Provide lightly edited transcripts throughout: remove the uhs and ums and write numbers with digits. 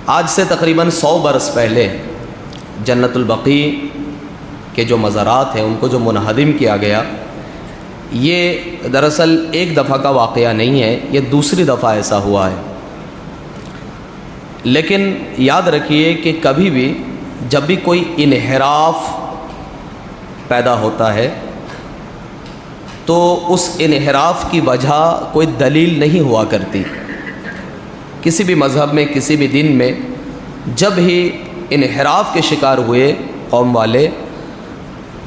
آج سے تقریباً 100 برس پہلے جنت البقیع کے جو مزارات ہیں ان کو جو منہدم کیا گیا، یہ دراصل ایک دفعہ کا واقعہ نہیں ہے، یہ دوسری دفعہ ایسا ہوا ہے۔ لیکن یاد رکھیے کہ کبھی بھی جب بھی کوئی انحراف پیدا ہوتا ہے تو اس انحراف کی وجہ کوئی دلیل نہیں ہوا کرتی۔ کسی بھی مذہب میں، کسی بھی دین میں جب ہی انحراف کے شکار ہوئے قوم والے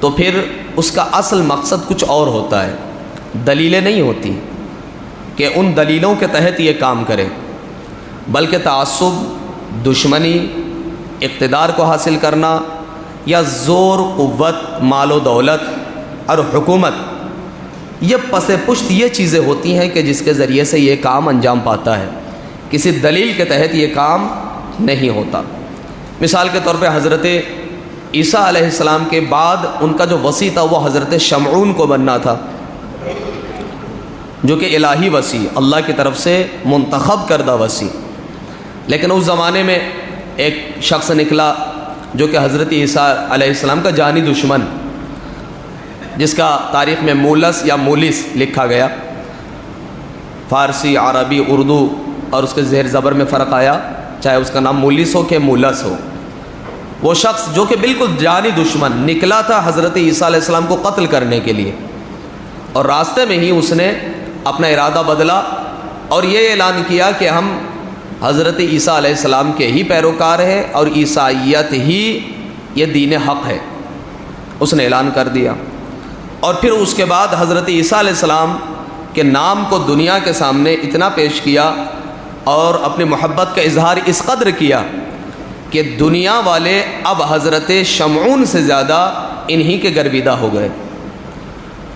تو پھر اس کا اصل مقصد کچھ اور ہوتا ہے، دلیلیں نہیں ہوتی کہ ان دلیلوں کے تحت یہ کام کرے، بلکہ تعصب، دشمنی، اقتدار کو حاصل کرنا یا زور، قوت، مال و دولت اور حکومت، یہ پس پشت یہ چیزیں ہوتی ہیں کہ جس کے ذریعے سے یہ کام انجام پاتا ہے، کسی دلیل کے تحت یہ کام نہیں ہوتا۔ مثال کے طور پہ حضرت عیسیٰ علیہ السلام کے بعد ان کا جو وصی تھا وہ حضرت شمعون کو بننا تھا، جو کہ الہی وصی، اللہ کی طرف سے منتخب کردہ وصی۔ لیکن اس زمانے میں ایک شخص نکلا جو کہ حضرت عیسیٰ علیہ السلام کا جانی دشمن، جس کا تاریخ میں مولس یا مولس لکھا گیا، فارسی، عربی، اردو اور اس کے زیر زبر میں فرق آیا، چاہے اس کا نام مولس ہو کہ مولس ہو۔ وہ شخص جو کہ بالکل جانی دشمن نکلا تھا حضرت عیسیٰ علیہ السلام کو قتل کرنے کے لیے، اور راستے میں ہی اس نے اپنا ارادہ بدلا اور یہ اعلان کیا کہ ہم حضرت عیسیٰ علیہ السلام کے ہی پیروکار ہیں اور عیسائیت ہی یہ دین حق ہے، اس نے اعلان کر دیا۔ اور پھر اس کے بعد حضرت عیسیٰ علیہ السلام کے نام کو دنیا کے سامنے اتنا پیش کیا اور اپنی محبت کا اظہار اس قدر کیا کہ دنیا والے اب حضرت شمعون سے زیادہ انہی کے گرویدہ ہو گئے۔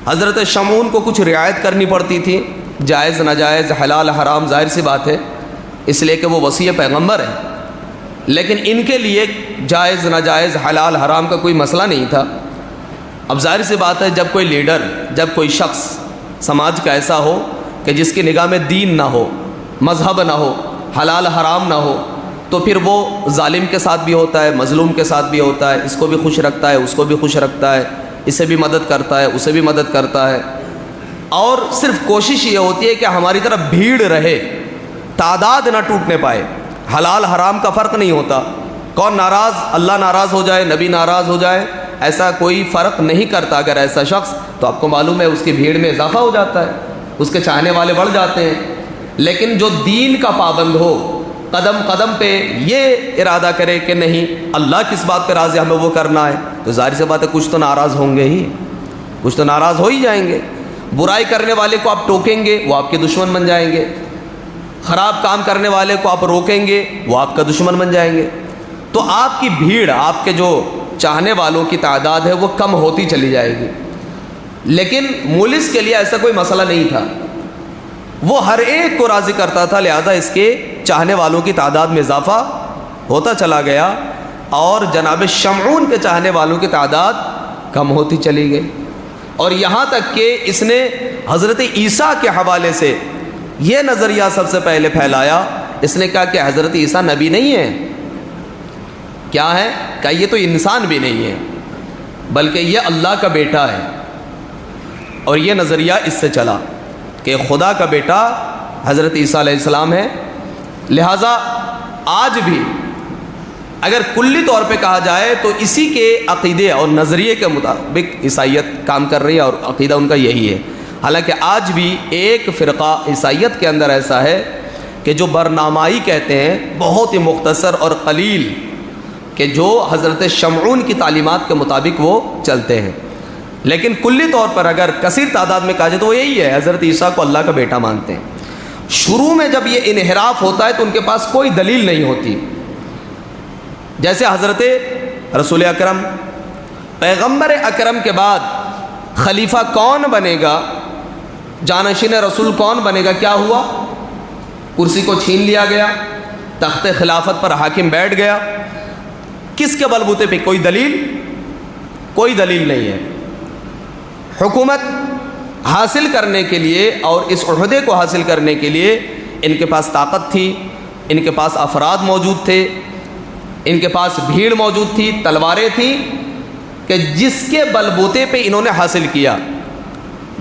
حضرت شمعون کو کچھ رعایت کرنی پڑتی تھی، جائز ناجائز، حلال حرام، ظاہر سی بات ہے، اس لیے کہ وہ وصی پیغمبر ہیں، لیکن ان کے لیے جائز ناجائز، حلال حرام کا کوئی مسئلہ نہیں تھا۔ اب ظاہر سی بات ہے جب کوئی لیڈر، جب کوئی شخص سماج کا ایسا ہو کہ جس کی نگاہ میں دین نہ ہو، مذہب نہ ہو، حلال حرام نہ ہو، تو پھر وہ ظالم کے ساتھ بھی ہوتا ہے، مظلوم کے ساتھ بھی ہوتا ہے، اس کو بھی خوش رکھتا ہے، اس کو بھی خوش رکھتا ہے، اسے بھی مدد کرتا ہے، اسے بھی مدد کرتا ہے، اور صرف کوشش یہ ہوتی ہے کہ ہماری طرف بھیڑ رہے، تعداد نہ ٹوٹنے پائے۔ حلال حرام کا فرق نہیں ہوتا، کون ناراض، اللہ ناراض ہو جائے، نبی ناراض ہو جائے، ایسا کوئی فرق نہیں کرتا۔ اگر ایسا شخص، تو آپ کو معلوم ہے اس کی بھیڑ میں اضافہ ہو جاتا ہے، اس کے چاہنے والے بڑھ جاتے ہیں۔ لیکن جو دین کا پابند ہو، قدم قدم پہ یہ ارادہ کرے کہ نہیں اللہ کس بات پہ راضی، ہمیں وہ کرنا ہے، تو ظاہر سی بات ہے کچھ تو ناراض ہوں گے ہی، کچھ تو ناراض ہو ہی جائیں گے۔ برائی کرنے والے کو آپ ٹوکیں گے، وہ آپ کے دشمن بن جائیں گے، خراب کام کرنے والے کو آپ روکیں گے، وہ آپ کا دشمن بن جائیں گے۔ تو آپ کی بھیڑ، آپ کے جو چاہنے والوں کی تعداد ہے وہ کم ہوتی چلی جائے گی۔ لیکن مولس کے لیے ایسا کوئی مسئلہ نہیں تھا، وہ ہر ایک کو راضی کرتا تھا، لہذا اس کے چاہنے والوں کی تعداد میں اضافہ ہوتا چلا گیا، اور جناب شمعون کے چاہنے والوں کی تعداد کم ہوتی چلی گئی۔ اور یہاں تک کہ اس نے حضرت عیسیٰ کے حوالے سے یہ نظریہ سب سے پہلے پھیلایا، اس نے کہا کہ حضرت عیسیٰ نبی نہیں ہے، کیا ہے؟ کہ یہ تو انسان بھی نہیں ہے، بلکہ یہ اللہ کا بیٹا ہے۔ اور یہ نظریہ اس سے چلا کہ خدا کا بیٹا حضرت عیسیٰ علیہ السلام ہے۔ لہٰذا آج بھی اگر کلی طور پہ کہا جائے تو اسی کے عقیدے اور نظریے کے مطابق عیسائیت کام کر رہی ہے، اور عقیدہ ان کا یہی ہے۔ حالانکہ آج بھی ایک فرقہ عیسائیت کے اندر ایسا ہے کہ جو برنامائی کہتے ہیں، بہت ہی مختصر اور قلیل، کہ جو حضرت شمعون کی تعلیمات کے مطابق وہ چلتے ہیں۔ لیکن کلی طور پر اگر کثیر تعداد میں کہا جائے تو وہ یہی ہے، حضرت عیسیٰ کو اللہ کا بیٹا مانتے ہیں۔ شروع میں جب یہ انحراف ہوتا ہے تو ان کے پاس کوئی دلیل نہیں ہوتی، جیسے حضرت رسول اکرم، پیغمبر اکرم کے بعد خلیفہ کون بنے گا، جانشین رسول کون بنے گا، کیا ہوا؟ کرسی کو چھین لیا گیا، تخت خلافت پر حاکم بیٹھ گیا۔ کس کے بلبوتے پہ؟ کوئی دلیل؟ کوئی دلیل نہیں ہے۔ حکومت حاصل کرنے کے لیے اور اس عہدے کو حاصل کرنے کے لیے ان کے پاس طاقت تھی، ان کے پاس افراد موجود تھے، ان کے پاس بھیڑ موجود تھی، تلواریں تھیں، کہ جس کے بلبوتے پہ انہوں نے حاصل کیا۔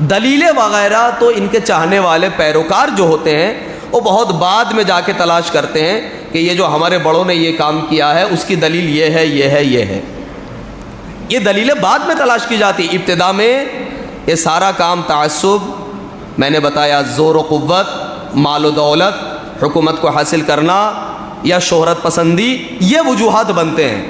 دلیلیں وغیرہ تو ان کے چاہنے والے پیروکار جو ہوتے ہیں وہ بہت بعد میں جا کے تلاش کرتے ہیں کہ یہ جو ہمارے بڑوں نے یہ کام کیا ہے اس کی دلیل یہ ہے، یہ ہے، یہ ہے۔ یہ دلیلیں بعد میں تلاش کی جاتی، ابتدا میں یہ سارا کام تعصب، میں نے بتایا زور و قوت، مال و دولت، حکومت کو حاصل کرنا یا شہرت پسندی، یہ وجوہات بنتے ہیں۔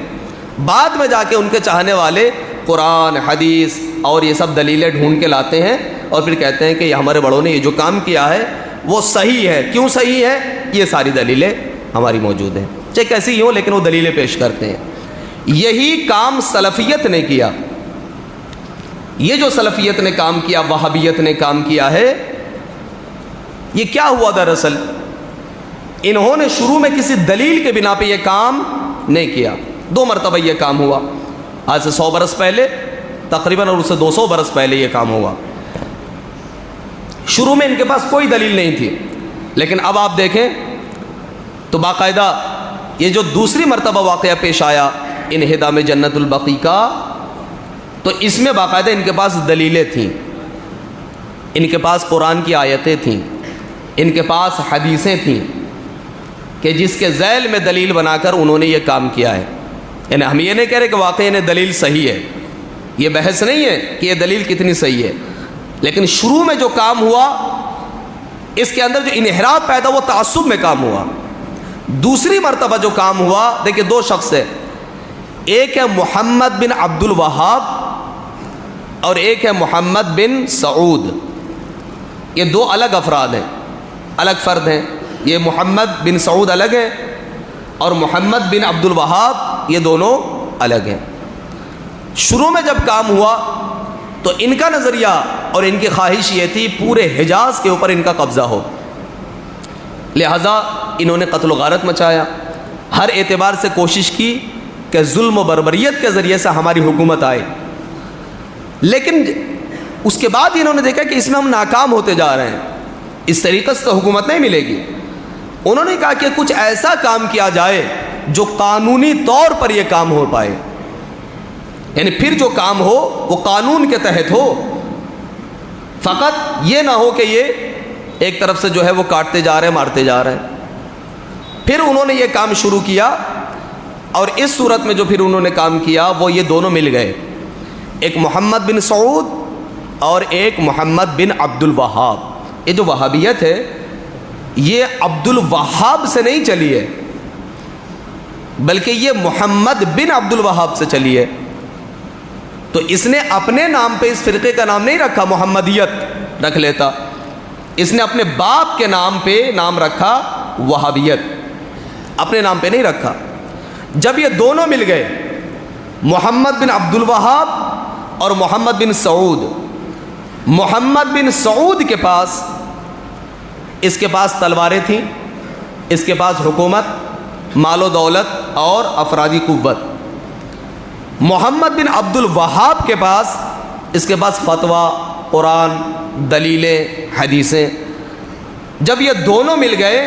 بعد میں جا کے ان کے چاہنے والے قرآن، حدیث اور یہ سب دلیلیں ڈھونڈ کے لاتے ہیں اور پھر کہتے ہیں کہ یہ ہمارے بڑوں نے یہ جو کام کیا ہے وہ صحیح ہے۔ کیوں صحیح ہے؟ یہ ساری دلیلیں ہماری موجود ہیں، چاہے کیسی ہی ہوں، لیکن وہ دلیلیں پیش کرتے ہیں۔ یہی کام سلفیت نے کیا۔ یہ جو سلفیت نے کام کیا، وہابیت نے کام کیا ہے، یہ کیا ہوا دراصل؟ انہوں نے شروع میں کسی دلیل کے بنا پہ یہ کام نہیں کیا۔ 2 مرتبہ یہ کام ہوا، آج سے 100 برس پہلے تقریباً، اور اس سے 200 برس پہلے یہ کام ہوا۔ شروع میں ان کے پاس کوئی دلیل نہیں تھی، لیکن اب آپ دیکھیں تو باقاعدہ یہ جو دوسری مرتبہ واقعہ پیش آیا انہدام جنت البقیع کا، تو اس میں باقاعدہ ان کے پاس دلیلیں تھیں، ان کے پاس قرآن کی آیتیں تھیں، ان کے پاس حدیثیں تھیں کہ جس کے ذیل میں دلیل بنا کر انہوں نے یہ کام کیا ہے۔ یعنی ہم یہ نہیں کہہ رہے کہ واقعی یہ دلیل صحیح ہے، یہ بحث نہیں ہے کہ یہ دلیل کتنی صحیح ہے، لیکن شروع میں جو کام ہوا اس کے اندر جو انحراف پیدا وہ تعصب میں کام ہوا۔ دوسری مرتبہ جو کام ہوا، دیکھیں 2 شخص ہے، ایک ہے محمد بن عبد الوہاب اور ایک ہے محمد بن سعود۔ یہ 2 الگ افراد ہیں، الگ فرد ہیں۔ یہ محمد بن سعود الگ ہے اور محمد بن عبد الوہاب یہ دونوں الگ ہیں۔ شروع میں جب کام ہوا تو ان کا نظریہ اور ان کی خواہش یہ تھی پورے حجاز کے اوپر ان کا قبضہ ہو، لہذا انہوں نے قتل و غارت مچایا، ہر اعتبار سے کوشش کی کہ ظلم و بربریت کے ذریعے سے ہماری حکومت آئے، لیکن اس کے بعد انہوں نے دیکھا کہ اس میں ہم ناکام ہوتے جا رہے ہیں، اس طریقے سے تو حکومت نہیں ملے گی۔ انہوں نے کہا کہ کچھ ایسا کام کیا جائے جو قانونی طور پر یہ کام ہو پائے، یعنی پھر جو کام ہو وہ قانون کے تحت ہو، فقط یہ نہ ہو کہ یہ ایک طرف سے جو ہے وہ کاٹتے جا رہے ہیں، مارتے جا رہے ہیں۔ پھر انہوں نے یہ کام شروع کیا، اور اس صورت میں جو پھر انہوں نے کام کیا وہ یہ دونوں مل گئے، ایک محمد بن سعود اور ایک محمد بن عبد الوہاب۔ یہ جو وہابیت ہے یہ عبد الوہاب سے نہیں چلی ہے، بلکہ یہ محمد بن عبد الوہاب سے چلی ہے۔ تو اس نے اپنے نام پہ اس فرقے کا نام نہیں رکھا، محمدیت رکھ لیتا، اس نے اپنے باپ کے نام پہ نام رکھا وہابیت، اپنے نام پہ نہیں رکھا۔ جب یہ دونوں مل گئے، محمد بن عبد الوہاب اور محمد بن سعود، محمد بن سعود کے پاس، اس کے پاس تلواریں تھیں، اس کے پاس حکومت، مال و دولت اور افرادی قوت۔ محمد بن عبد الوہاب کے پاس، اس کے پاس فتویٰ، قرآن، دلیلیں، حدیثیں۔ جب یہ دونوں مل گئے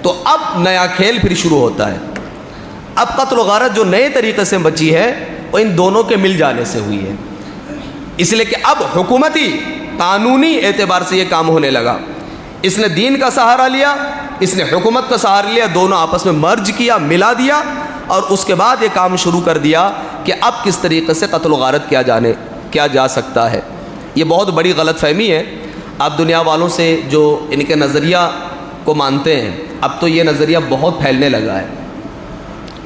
تو اب نیا کھیل پھر شروع ہوتا ہے۔ اب قتل و غارت جو نئے طریقے سے بچی ہے وہ ان دونوں کے مل جانے سے ہوئی ہے، اس لیے کہ اب حکومتی قانونی اعتبار سے یہ کام ہونے لگا۔ اس نے دین کا سہارا لیا، اس نے حکومت کا سہارا لیا، دونوں آپس میں مرج کیا، ملا دیا، اور اس کے بعد یہ کام شروع کر دیا کہ اب کس طریقے سے قتل و غارت کیا جا سکتا ہے۔ یہ بہت بڑی غلط فہمی ہے۔ آپ دنیا والوں سے جو ان کے نظریہ کو مانتے ہیں، اب تو یہ نظریہ بہت پھیلنے لگا ہے۔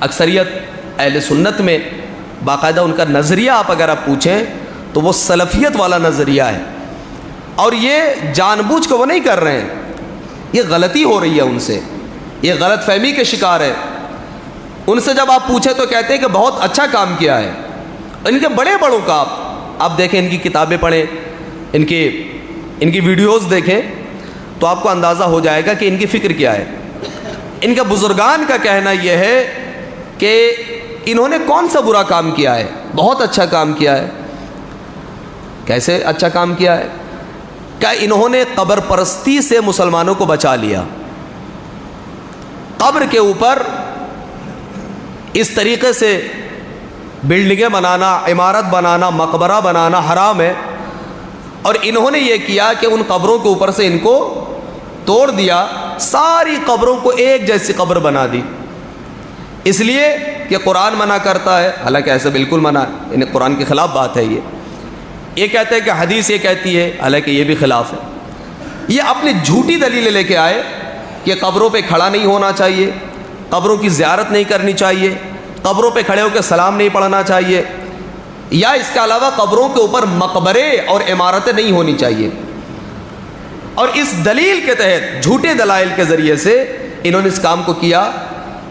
اکثریت اہل سنت میں باقاعدہ ان کا نظریہ آپ اگر آپ پوچھیں تو وہ سلفیت والا نظریہ ہے، اور یہ جان بوجھ کے وہ نہیں کر رہے ہیں، یہ غلطی ہو رہی ہے ان سے، یہ غلط فہمی کے شکار ہے۔ ان سے جب آپ پوچھیں تو کہتے ہیں کہ بہت اچھا کام کیا ہے۔ ان کے بڑے بڑوں کا آپ دیکھیں، ان کی کتابیں پڑھیں، ان کی ویڈیوز دیکھیں تو آپ کو اندازہ ہو جائے گا کہ ان کی فکر کیا ہے۔ ان کے بزرگان کا کہنا یہ ہے کہ انہوں نے کون سا برا کام کیا ہے، بہت اچھا کام کیا ہے۔ کیسے اچھا کام کیا ہے؟ کہ انہوں نے قبر پرستی سے مسلمانوں کو بچا لیا۔ قبر کے اوپر اس طریقے سے بلڈنگیں بنانا، عمارت بنانا، مقبرہ بنانا حرام ہے، اور انہوں نے یہ کیا کہ ان قبروں کے اوپر سے ان کو توڑ دیا، ساری قبروں کو ایک جیسی قبر بنا دی، اس لیے کہ قرآن منع کرتا ہے، حالانکہ ایسے بالکل منع ہے، یعنی قرآن کے خلاف بات ہے یہ کہتے ہیں کہ حدیث یہ کہتی ہے، حالانکہ یہ بھی خلاف ہے۔ یہ اپنی جھوٹی دلیلیں لے کے آئے کہ قبروں پہ کھڑا نہیں ہونا چاہیے، قبروں کی زیارت نہیں کرنی چاہیے، قبروں پہ کھڑے ہو کے سلام نہیں پڑھنا چاہیے، یا اس کے علاوہ قبروں کے اوپر مقبرے اور عمارتیں نہیں ہونی چاہیے، اور اس دلیل کے تحت جھوٹے دلائل کے ذریعے سے انہوں نے اس کام کو کیا۔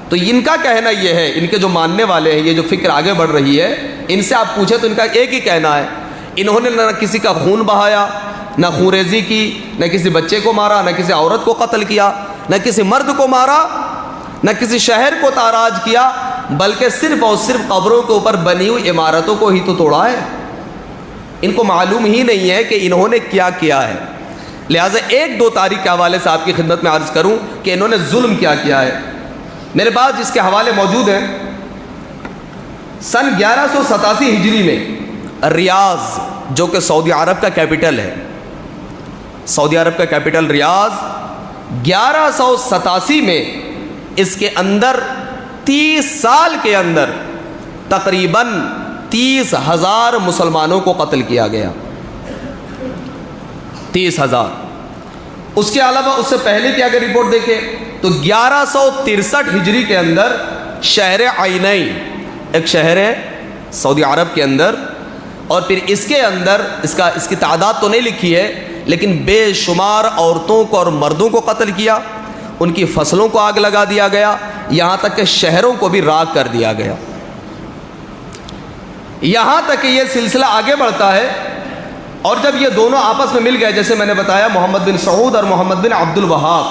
تو ان کا کہنا یہ ہے، ان کے جو ماننے والے ہیں، یہ جو فکر آگے بڑھ رہی ہے، ان سے آپ پوچھیں تو ان کا ایک ہی کہنا ہے، انہوں نے نہ کسی کا خون بہایا، نہ خونریزی کی، نہ کسی بچے کو مارا، نہ کسی عورت کو قتل کیا، نہ کسی مرد کو مارا، نہ کسی شہر کو تاراج کیا، بلکہ صرف اور صرف قبروں کے اوپر بنی ہوئی عمارتوں کو ہی تو توڑا ہے۔ ان کو معلوم ہی نہیں ہے کہ انہوں نے کیا کیا ہے۔ لہٰذا ایک دو تاریخ کے حوالے سے آپ کی خدمت میں عرض کروں کہ انہوں نے ظلم کیا کیا ہے۔ میرے پاس جس کے حوالے موجود ہیں، سن 1187 ہجری میں ریاض، جو کہ سعودی عرب کا کیپٹل ہے، سعودی عرب کا کیپٹل ریاض، 1187 میں اس کے اندر 30 سال کے اندر تقریباً 30,000 مسلمانوں کو قتل کیا گیا، 30,000۔ اس کے علاوہ اس سے پہلے کی اگر رپورٹ دیکھیں تو 1163 ہجری کے اندر شہر عینین، ایک شہر ہے سعودی عرب کے اندر، اور پھر اس کے اندر اس کی تعداد تو نہیں لکھی ہے، لیکن بے شمار عورتوں کو اور مردوں کو قتل کیا، ان کی فصلوں کو آگ لگا دیا گیا، یہاں تک کہ شہروں کو بھی راکھ کر دیا گیا۔ یہاں تک کہ یہ سلسلہ آگے بڑھتا ہے، اور جب یہ دونوں آپس میں مل گئے، جیسے میں نے بتایا محمد بن سعود اور محمد بن عبد الوہاب،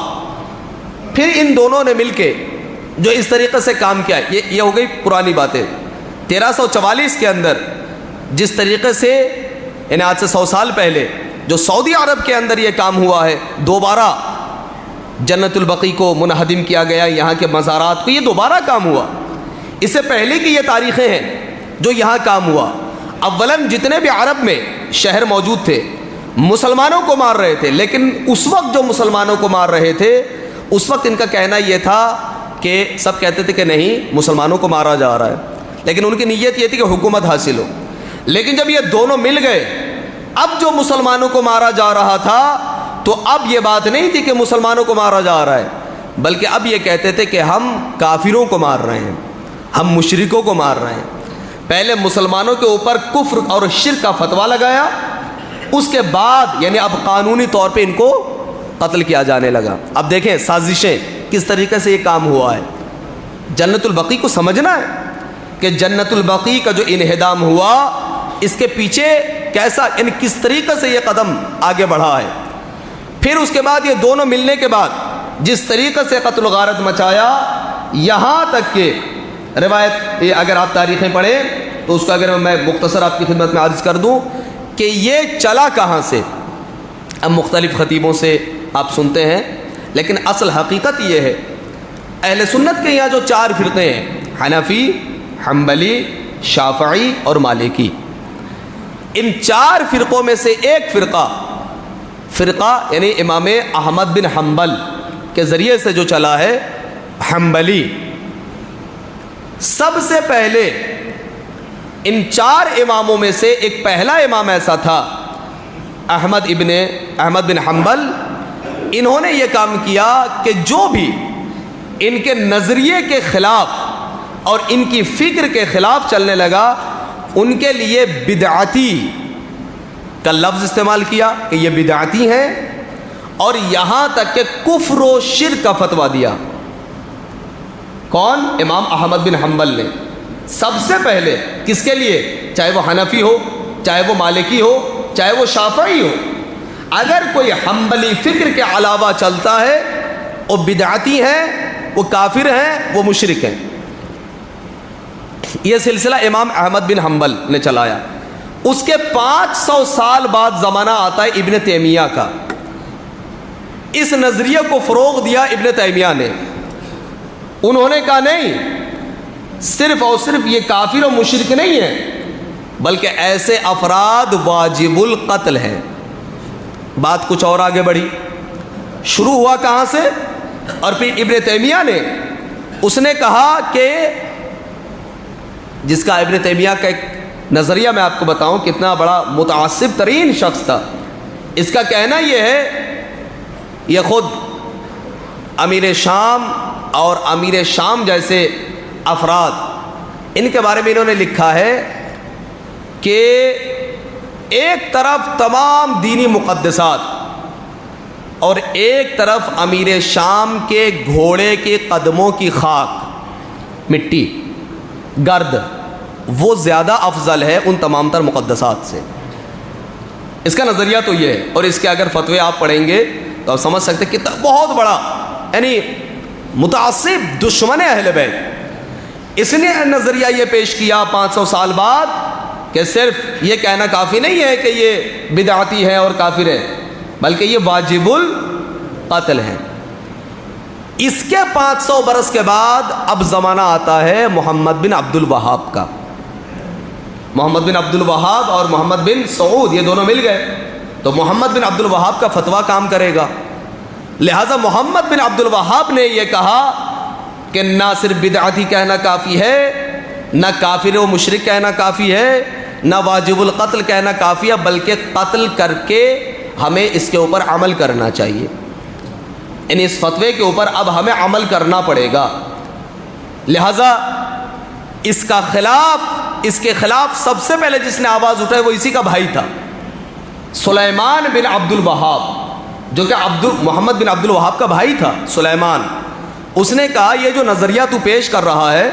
پھر ان دونوں نے مل کے جو اس طریقے سے کام کیا، یہ ہو گئی پرانی باتیں۔ 1344 کے اندر جس طریقے سے، یعنی آج سے 100 سال پہلے جو سعودی عرب کے اندر یہ کام ہوا ہے، دوبارہ جنت البقیع کو منہدم کیا گیا، یہاں کے مزارات کو، یہ دوبارہ کام ہوا۔ اس سے پہلے کی یہ تاریخیں ہیں جو یہاں کام ہوا۔ اولاً جتنے بھی عرب میں شہر موجود تھے مسلمانوں کو مار رہے تھے، لیکن اس وقت جو مسلمانوں کو مار رہے تھے، اس وقت ان کا کہنا یہ تھا کہ سب کہتے تھے کہ نہیں، مسلمانوں کو مارا جا رہا ہے، لیکن ان کی نیت یہ تھی کہ حکومت حاصل ہو۔ لیکن جب یہ دونوں مل گئے، اب جو مسلمانوں کو مارا جا رہا تھا، تو اب یہ بات نہیں تھی کہ مسلمانوں کو مارا جا رہا ہے، بلکہ اب یہ کہتے تھے کہ ہم کافروں کو مار رہے ہیں، ہم مشرکوں کو مار رہے ہیں۔ پہلے مسلمانوں کے اوپر کفر اور شرک کا فتویٰ لگایا، اس کے بعد یعنی اب قانونی طور پہ ان کو قتل کیا جانے لگا۔ اب دیکھیں سازشیں کس طریقے سے یہ کام ہوا ہے۔ جنت البقیع کو سمجھنا ہے کہ جنت البقیع کا جو انہدام ہوا، اس کے پیچھے کیسا، یعنی کس طریقے سے یہ قدم آگے بڑھا ہے۔ پھر اس کے بعد یہ دونوں ملنے کے بعد جس طریقے سے قتل و غارت مچایا، یہاں تک کہ روایت، یہ اگر آپ تاریخیں پڑھیں تو اس کو اگر میں مختصر آپ کی خدمت میں عرض کر دوں کہ یہ چلا کہاں سے، اب مختلف خطیبوں سے آپ سنتے ہیں، لیکن اصل حقیقت یہ ہے، اہل سنت کے یہاں جو 4 فرقے ہیں، حنفی، حنبلی، شافعی اور مالکی، ان 4 فرقوں میں سے ایک فرقہ یعنی امام احمد بن حنبل کے ذریعے سے جو چلا ہے، حنبلی، سب سے پہلے ان 4 اماموں میں سے ایک پہلا امام ایسا تھا، احمد بن حنبل۔ انہوں نے یہ کام کیا کہ جو بھی ان کے نظریے کے خلاف اور ان کی فکر کے خلاف چلنے لگا، ان کے لیے بدعتی کا لفظ استعمال کیا کہ یہ بدعتی ہیں، اور یہاں تک کہ کفر و شرک کا فتویٰ دیا۔ کون؟ امام احمد بن حنبل نے سب سے پہلے کس کے لیے، چاہے وہ حنفی ہو، چاہے وہ مالکی ہو، چاہے وہ شافعی ہو، اگر کوئی حنبلی فکر کے علاوہ چلتا ہے، وہ بدعتی ہیں، وہ کافر ہیں، وہ مشرک ہیں۔ یہ سلسلہ امام احمد بن حنبل نے چلایا۔ اس کے 500 سال بعد زمانہ آتا ہے ابن تیمیہ کا۔ اس نظریے کو فروغ دیا ابن تیمیہ نے، انہوں نے کہا نہیں، صرف اور صرف یہ کافر و مشرک نہیں ہے، بلکہ ایسے افراد واجب القتل ہیں۔ بات کچھ اور آگے بڑھی، شروع ہوا کہاں سے؟ اور پھر ابن تیمیہ نے، اس نے کہا کہ جس کا ابن تیمیہ کا ایک نظریہ میں آپ کو بتاؤں کتنا بڑا متعصب ترین شخص تھا، اس کا کہنا یہ ہے، یہ خود امیر شام اور امیر شام جیسے افراد، ان کے بارے میں انہوں نے لکھا ہے کہ ایک طرف تمام دینی مقدسات اور ایک طرف امیر شام کے گھوڑے کے قدموں کی خاک، مٹی، گرد، وہ زیادہ افضل ہے ان تمام تر مقدسات سے۔ اس کا نظریہ تو یہ ہے، اور اس کے اگر فتوے آپ پڑھیں گے تو آپ سمجھ سکتے کہ بہت بڑا یعنی متعصب دشمن اہل بیت، اس نے نظریہ یہ پیش کیا 500 سال بعد کہ صرف یہ کہنا کافی نہیں ہے کہ یہ بدعتی ہے اور کافر ہے، بلکہ یہ واجب القتل ہے۔ اس کے 500 برس کے بعد اب زمانہ آتا ہے محمد بن عبد الوہاب کا۔ محمد بن عبد الوہاب اور محمد بن سعود یہ دونوں مل گئے، تو محمد بن عبد الوہاب کا فتویٰ کام کرے گا۔ لہٰذا محمد بن عبد الوہاب نے یہ کہا کہ نہ صرف بدعتی کہنا کافی ہے، نہ کافر و مشرک کہنا کافی ہے، نہ واجب القتل کہنا کافی ہے، بلکہ قتل کر کے ہمیں اس کے اوپر عمل کرنا چاہیے، یعنی اس فتوے کے اوپر اب ہمیں عمل کرنا پڑے گا۔ لہٰذا اس کے خلاف سب سے پہلے جس نے آواز اٹھائی وہ اسی کا بھائی تھا، سلیمان بن عبد الوہاب، جو کہ محمد بن عبد الوہاب کا بھائی تھا سلیمان۔ اس نے کہا یہ جو نظریہ تو پیش کر رہا ہے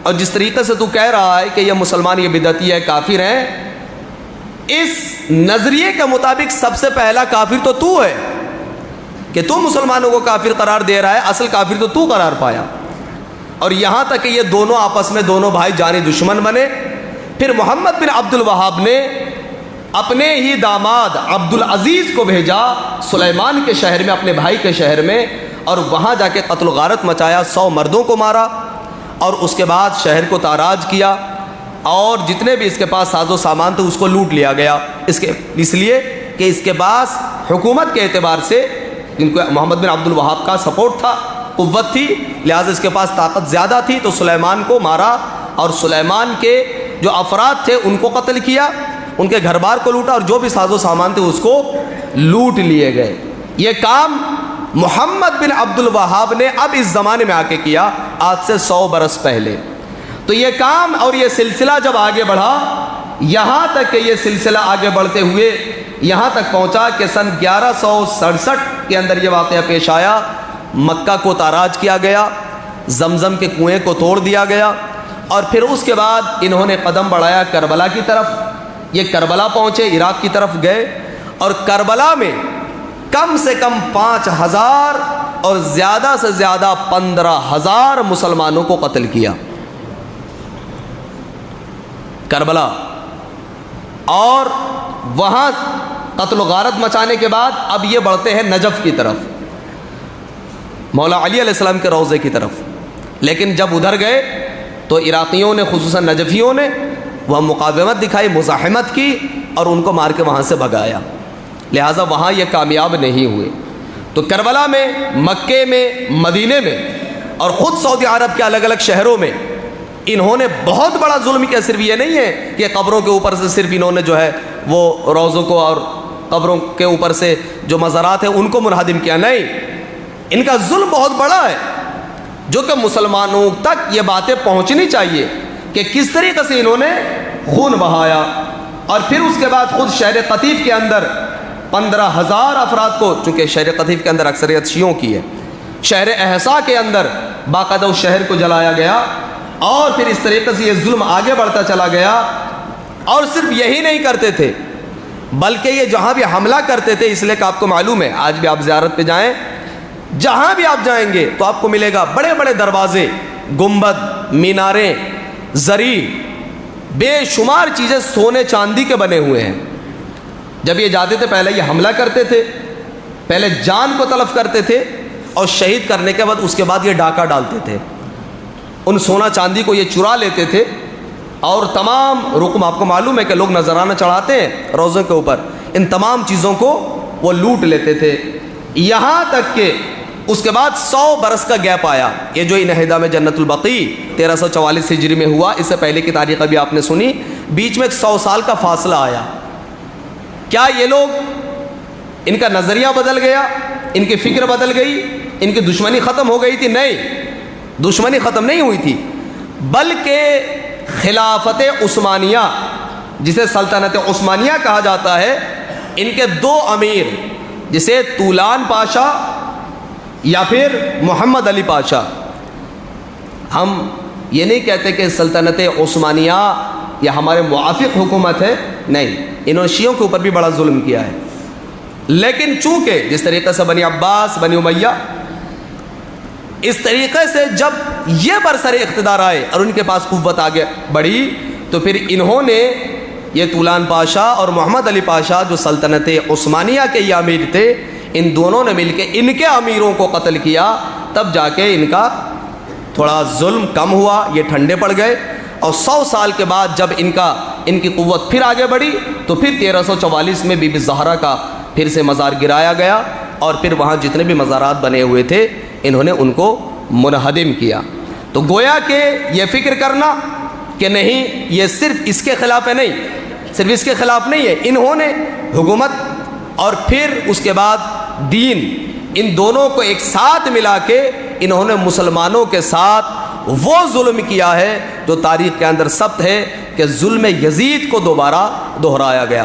اور جس طریقے سے تو کہہ رہا ہے کہ یہ مسلمان یہ بدعتی ہے، کافر ہیں، اس نظریے کے مطابق سب سے پہلا کافر تو ہے کہ تو مسلمانوں کو کافر قرار دے رہا ہے، اصل کافر تو قرار پایا۔ اور یہاں تک کہ یہ دونوں آپس میں دونوں بھائی جانی دشمن بنے۔ پھر محمد بن عبد الوہاب نے اپنے ہی داماد عبد العزیز کو بھیجا سلیمان کے شہر میں، اپنے بھائی کے شہر میں، اور وہاں جا کے قتل و غارت مچایا، 100 مردوں کو مارا، اور اس کے بعد شہر کو تاراج کیا، اور جتنے بھی اس کے پاس ساز و سامان تھے اس کو لوٹ لیا گیا، اس لیے کہ اس کے پاس حکومت کے اعتبار سے جن کو محمد بن عبد الوہاب کا سپورٹ تھا، قوت تھی، لہٰذا اس کے پاس طاقت زیادہ تھی، تو سلیمان کو مارا اور سلیمان کے جو افراد تھے ان کو قتل کیا، ان کے گھر بار کو لوٹا، اور جو بھی ساز و سامان تھے اس کو لوٹ لیے گئے۔ یہ کام محمد بن عبد الوہاب نے اب اس زمانے میں آ کے کیا، آج سے 100 برس پہلے۔ تو یہ کام اور یہ سلسلہ جب آگے بڑھا، یہاں تک کہ یہ سلسلہ آگے بڑھتے ہوئے یہاں تک پہنچا کہ سن 1167 کے اندر یہ واقعہ پیش آیا، مکہ کو تاراج کیا گیا، زمزم کے کنویں کو توڑ دیا گیا، اور پھر اس کے بعد انہوں نے قدم بڑھایا کربلا کی طرف۔ یہ کربلا پہنچے، عراق کی طرف گئے، اور کربلا میں کم سے کم 5000 اور زیادہ سے زیادہ 15000 مسلمانوں کو قتل کیا کربلا۔ اور وہاں قتل و غارت مچانے کے بعد اب یہ بڑھتے ہیں نجف کی طرف، مولا علی علیہ السلام کے روضے کی طرف۔ لیکن جب ادھر گئے تو عراقیوں نے، خصوصاً نجفیوں نے، وہ مقاومت دکھائی، مزاحمت کی، اور ان کو مار کے وہاں سے بھگایا، لہٰذا وہاں یہ کامیاب نہیں ہوئے۔ تو کربلا میں، مکے میں، مدینے میں، اور خود سعودی عرب کے الگ الگ شہروں میں انہوں نے بہت بڑا ظلم کیا۔ صرف یہ نہیں ہے کہ قبروں کے اوپر سے صرف انہوں نے جو ہے وہ روضوں کو اور قبروں کے اوپر سے جو مزارات ہیں ان کو منہدم کیا، نہیں، ان کا ظلم بہت بڑا ہے، جو کہ مسلمانوں تک یہ باتیں پہنچنی چاہیے کہ کس طریقے سے انہوں نے خون بہایا۔ اور پھر اس کے بعد خود شہر قطیف کے اندر 15000 افراد کو، چونکہ شہر قطیف کے اندر اکثریت شیعوں کی ہے، شہر احسا کے اندر باقاعدہ اس شہر کو جلایا گیا، اور پھر اس طریقے سے یہ ظلم آگے بڑھتا چلا گیا۔ اور صرف یہی نہیں کرتے تھے، بلکہ یہ جہاں بھی حملہ کرتے تھے، اس لیے کہ آپ کو معلوم ہے آج بھی آپ زیارت پہ جائیں، جہاں بھی آپ جائیں گے تو آپ کو ملے گا بڑے بڑے دروازے، گنبد، میناریں، زری، بے شمار چیزیں سونے چاندی کے بنے ہوئے ہیں۔ جب یہ جاتے تھے پہلے یہ حملہ کرتے تھے، پہلے جان کو تلف کرتے تھے، اور شہید کرنے کے بعد اس کے بعد یہ ڈاکہ ڈالتے تھے، ان سونا چاندی کو یہ چرا لیتے تھے، اور تمام رقم، آپ کو معلوم ہے کہ لوگ نذرانہ چڑھاتے ہیں روزوں کے اوپر، ان تمام چیزوں کو وہ لوٹ لیتے تھے، یہاں تک کہ اس کے بعد 100 برس کا گیپ آیا۔ یہ جو انہدام میں جنت البقیع 1344 ہجری میں ہوا، اس سے پہلے کی تاریخ ابھی آپ نے سنی، بیچ میں 100 سال کا فاصلہ آیا۔ کیا یہ لوگ، ان کا نظریہ بدل گیا، ان کی فکر بدل گئی، ان کی دشمنی ختم ہو گئی تھی؟ نہیں، دشمنی ختم نہیں ہوئی تھی، بلکہ خلافت عثمانیہ، جسے سلطنت عثمانیہ کہا جاتا ہے، ان کے 2 امیر، جسے طولان پاشا یا پھر محمد علی پاشا، ہم یہ نہیں کہتے کہ سلطنت عثمانیہ یہ ہمارے موافق حکومت ہے، نہیں، انہوں نے شیعوں کے اوپر بھی بڑا ظلم کیا ہے، لیکن چونکہ جس طریقے سے بنی عباس، بنی امیہ، اس طریقے سے جب یہ برسر اقتدار آئے اور ان کے پاس قوت آگے بڑھی، تو پھر انہوں نے، یہ طولان پاشا اور محمد علی پاشا جو سلطنت عثمانیہ کے یہ امیر تھے، ان دونوں نے مل کے ان کے امیروں کو قتل کیا، تب جا کے ان کا تھوڑا ظلم کم ہوا، یہ ٹھنڈے پڑ گئے، اور 100 سال کے بعد جب ان کی قوت پھر آگے بڑھی، تو پھر 1344 میں بی بی زہرا کا پھر سے مزار گرایا گیا، اور پھر وہاں جتنے بھی مزارات بنے ہوئے تھے انہوں نے ان کو منہدم کیا۔ تو گویا کہ یہ فکر کرنا کہ نہیں یہ صرف اس کے خلاف ہے، نہیں، صرف اس کے خلاف نہیں ہے، انہوں نے حکومت اور پھر اس کے بعد دین، ان دونوں کو ایک ساتھ ملا کے انہوں نے مسلمانوں کے ساتھ وہ ظلم کیا ہے جو تاریخ کے اندر ثبت ہے کہ ظلم یزید کو دوبارہ دہرایا گیا۔